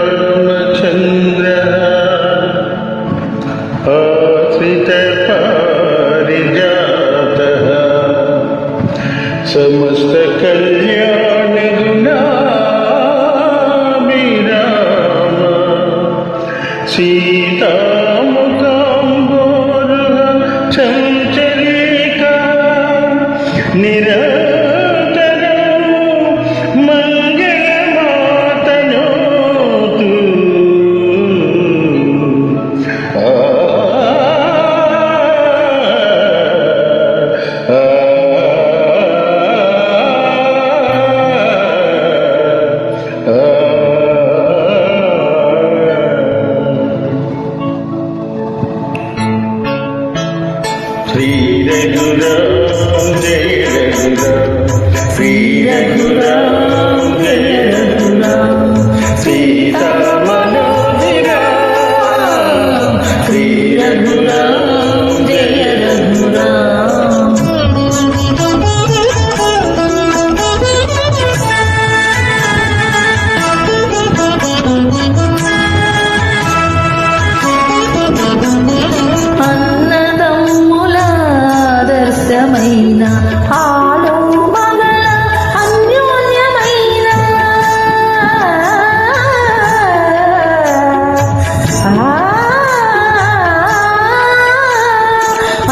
श्रीरामचन्द्र आश्रितपारिजातः समस्तकल्याणगुणाभिराम सीतामुखाम्बोरुह चञ्चलिका श्री रघुराम जय रघुराम श्री रघुराम जय रघुराम सीता मनोहराम श्री रघुराम जय रघुराम అన్నదమ్ముల ఆలు మగల అన్యోన్యమైన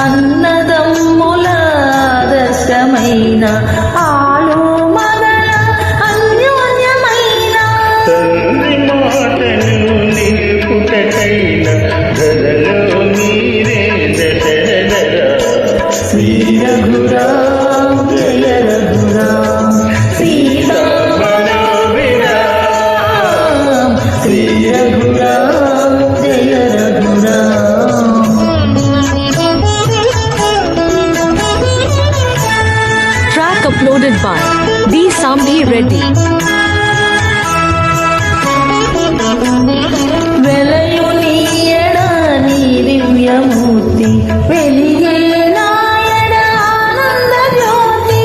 అన్నదమ్ముల ఆదర్శమైన ఆలు మగల అన్యోన్యమైన తండ్రి మాటను నిలుపుటకైన ధరలో మీరే దశరథ श्री रघुराम जय रघुराम सीता मनोहराम श्री रघुराम जय Raghuram Track uploaded by D. Sambi Reddy. వెలయు నీయడ నీ దివ్యమూర్తి వెలిగే నాయడ ఆనంద జ్యోతి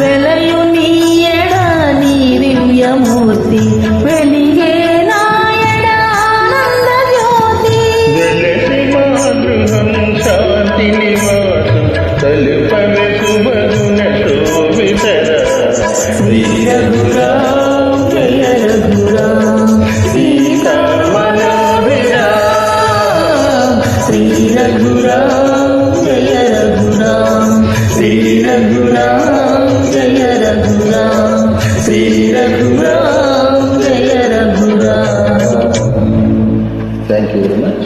వెలయు నీయడ నీ దివ్యమూర్తి వెలిగే నాయడ ఆనంద జ్యోతి వెలసి మాతృహం శాంతి నివాసం తలుపవే శుభగుణ శోభితర श्री रघुराम जय रघुराम सीता मनोहराम श्री रघुराम जय रघुराम श्री रघुराम जय रघुराम श्री रघुराम जय Raghuram Thank you very much.